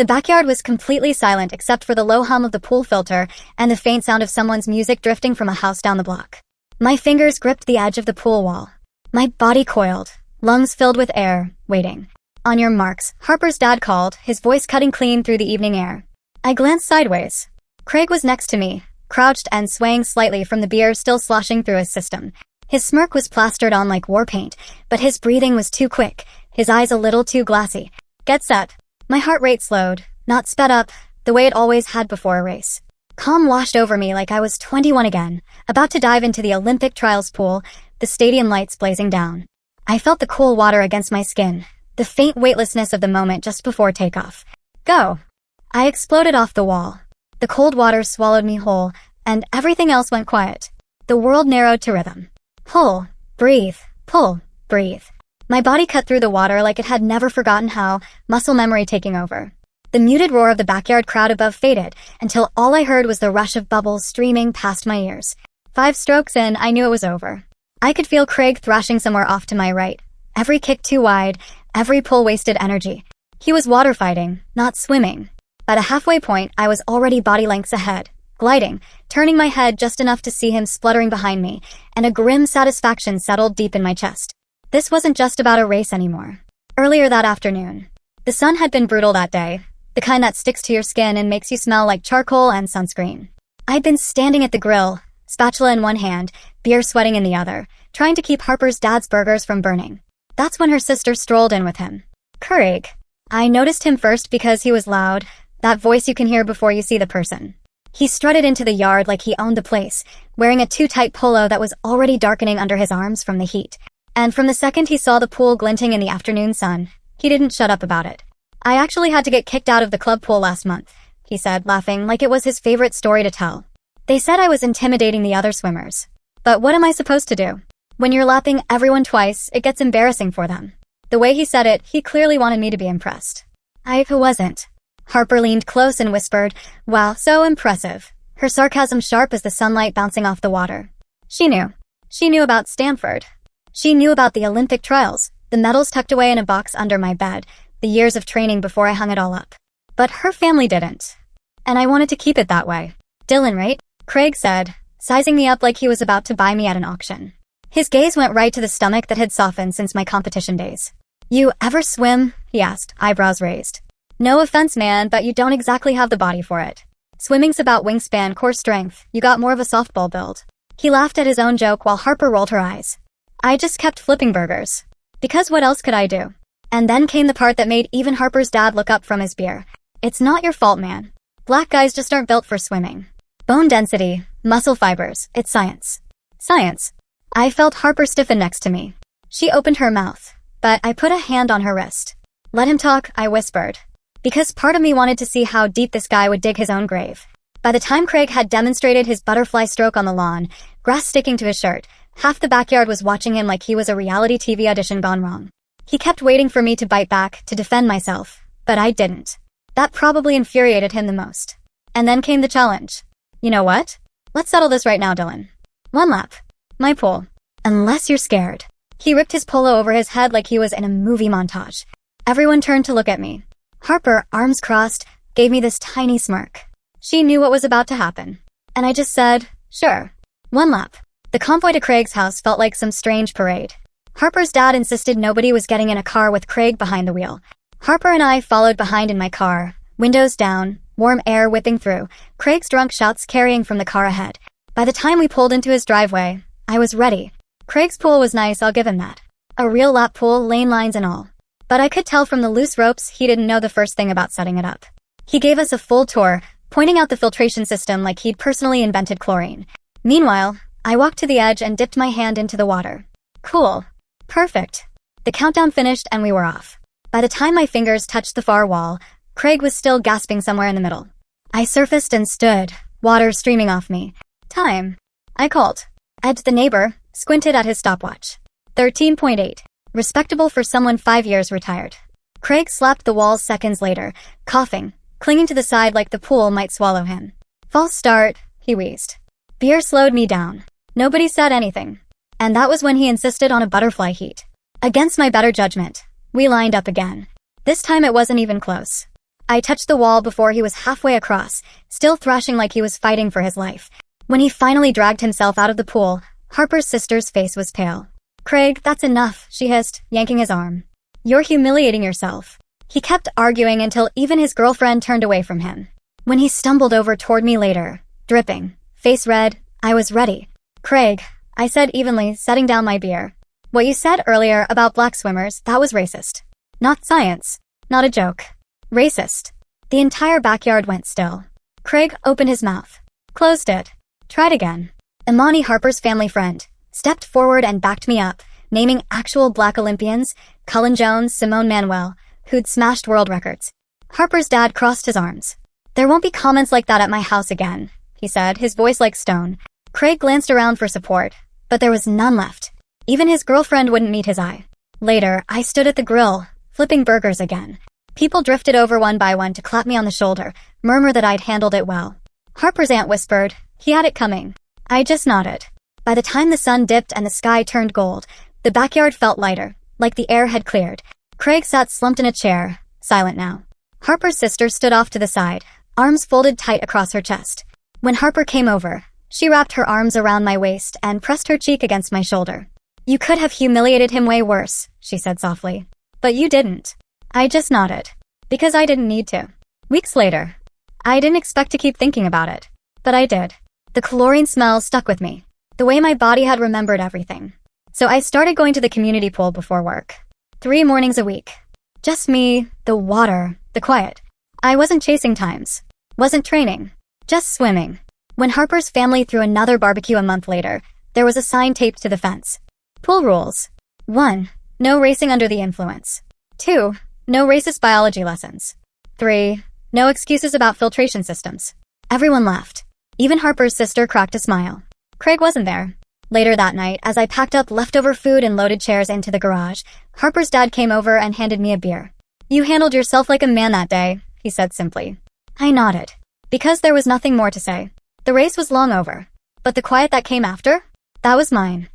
The backyard was completely silent except for the low hum of the pool filter and the faint sound of someone's music drifting from a house down the block. My fingers gripped the edge of the pool wall. My body coiled, lungs filled with air, waiting. "On your marks," Harper's dad called, his voice cutting clean through the evening air. I glanced sideways. Craig was next to me, crouched and swaying slightly from the beer still sloshing through his system. His smirk was plastered on like war paint, but his breathing was too quick, his eyes a little too glassy. "Get set." My heart rate slowed, not sped up, the way it always had before a race. Calm washed over me like I was 21 again, about to dive into the Olympic trials pool, the stadium lights blazing down. I felt the cool water against my skin, the faint weightlessness of the moment just before takeoff. "Go." I exploded off the wall. The cold water swallowed me whole, and everything else went quiet. The world narrowed to rhythm. Pull, breathe, pull, breathe. My body cut through the water like it had never forgotten how, muscle memory taking over. The muted roar of the backyard crowd above faded, until all I heard was the rush of bubbles streaming past my ears. 5 strokes in, I knew it was over. I could feel Craig thrashing somewhere off to my right. Every kick too wide, every pull wasted energy. He was water fighting, not swimming. At a halfway point, I was already body lengths ahead, gliding, turning my head just enough to see him spluttering behind me, and a grim satisfaction settled deep in my chest. This wasn't just about a race anymore. Earlier that afternoon, the sun had been brutal that day, the kind that sticks to your skin and makes you smell like charcoal and sunscreen. I'd been standing at the grill, spatula in one hand, beer sweating in the other, trying to keep Harper's dad's burgers from burning. That's when her sister strolled in with him. Craig. I noticed him first because he was loud, that voice you can hear before you see the person. He strutted into the yard like he owned the place, wearing a too-tight polo that was already darkening under his arms from the heat. And from the second he saw the pool glinting in the afternoon sun, he didn't shut up about it. "I actually had to get kicked out of the club pool last month," he said, laughing like it was his favorite story to tell. "They said I was intimidating the other swimmers. But what am I supposed to do? When you're lapping everyone twice, it gets embarrassing for them." The way he said it, he clearly wanted me to be impressed. I wasn't. Harper leaned close and whispered, "Wow, so impressive," her sarcasm sharp as the sunlight bouncing off the water. She knew. She knew about Stanford. She knew about the Olympic trials, the medals tucked away in a box under my bed, the years of training before I hung it all up. But her family didn't. And I wanted to keep it that way. "Dylan, right?" Craig said, sizing me up like he was about to buy me at an auction. His gaze went right to the stomach that had softened since my competition days. "You ever swim?" he asked, eyebrows raised. "No offense, man, but you don't exactly have the body for it. Swimming's about wingspan, core strength. You got more of a softball build." He laughed at his own joke while Harper rolled her eyes. I just kept flipping burgers. Because what else could I do? And then came the part that made even Harper's dad look up from his beer. "It's not your fault, man. Black guys just aren't built for swimming. Bone density, muscle fibers, it's science." Science. I felt Harper stiffen next to me. She opened her mouth, but I put a hand on her wrist. "Let him talk," I whispered. Because part of me wanted to see how deep this guy would dig his own grave. By the time Craig had demonstrated his butterfly stroke on the lawn, grass sticking to his shirt, half the backyard was watching him like he was a reality TV audition gone wrong. He kept waiting for me to bite back, to defend myself, but I didn't. That probably infuriated him the most. And then came the challenge. "You know what? Let's settle this right now, Dylan. 1 lap. My pool. Unless you're scared." He ripped his polo over his head like he was in a movie montage. Everyone turned to look at me. Harper, arms crossed, gave me this tiny smirk. She knew what was about to happen. And I just said, "Sure. 1 lap." The convoy to Craig's house felt like some strange parade. Harper's dad insisted nobody was getting in a car with Craig behind the wheel. Harper and I followed behind in my car, windows down, warm air whipping through, Craig's drunk shouts carrying from the car ahead. By the time we pulled into his driveway, I was ready. Craig's pool was nice, I'll give him that. A real lap pool, lane lines and all. But I could tell from the loose ropes he didn't know the first thing about setting it up. He gave us a full tour, pointing out the filtration system like he'd personally invented chlorine. Meanwhile, I walked to the edge and dipped my hand into the water. Cool. Perfect. The countdown finished and we were off. By the time my fingers touched the far wall, Craig was still gasping somewhere in the middle. I surfaced and stood, water streaming off me. "Time." I called. Edged the neighbor, squinted at his stopwatch. 13.8. Respectable for someone 5 years retired. Craig slapped the walls seconds later, coughing, clinging to the side like the pool might swallow him. "False start," he wheezed. Beer slowed me down. Nobody said anything. And that was when he insisted on a butterfly heat. Against my better judgment, we lined up again. This time it wasn't even close. I touched the wall before he was halfway across, still thrashing like he was fighting for his life. When he finally dragged himself out of the pool, Harper's sister's face was pale. "Craig, that's enough," she hissed, yanking his arm. "You're humiliating yourself." He kept arguing until even his girlfriend turned away from him. When he stumbled over toward me later, dripping, face red, I was ready. "Craig," I said evenly, setting down my beer. "What you said earlier about black swimmers, that was racist. Not science. Not a joke. Racist." The entire backyard went still. Craig opened his mouth. Closed it. Tried again. Imani, Harper's family friend, stepped forward and backed me up, naming actual black Olympians, Cullen Jones, Simone Manuel, who'd smashed world records. Harper's dad crossed his arms. "There won't be comments like that at my house again," he said, his voice like stone. Craig glanced around for support, but there was none left. Even his girlfriend wouldn't meet his eye. Later, I stood at the grill, flipping burgers again. People drifted over one by one to clap me on the shoulder, murmur that I'd handled it well. Harper's aunt whispered, he had it coming. I just nodded. By the time the sun dipped and the sky turned gold, the backyard felt lighter, like the air had cleared. Craig sat slumped in a chair, silent now. Harper's sister stood off to the side, arms folded tight across her chest. When Harper came over, she wrapped her arms around my waist and pressed her cheek against my shoulder. "You could have humiliated him way worse," she said softly. "But you didn't." I just nodded. Because I didn't need to. Weeks later, I didn't expect to keep thinking about it. But I did. The chlorine smell stuck with me. The way my body had remembered everything. So I started going to the community pool before work. 3 mornings a week. Just me, the water, the quiet. I wasn't chasing times. Wasn't training. Just swimming. When Harper's family threw another barbecue a month later, there was a sign taped to the fence. Pool rules. 1. No racing under the influence. 2. No racist biology lessons. 3. No excuses about filtration systems. Everyone laughed. Even Harper's sister cracked a smile. Craig wasn't there. Later that night, as I packed up leftover food and loaded chairs into the garage, Harper's dad came over and handed me a beer. "You handled yourself like a man that day," he said simply. I nodded. Because there was nothing more to say. The race was long over. But the quiet that came after? That was mine.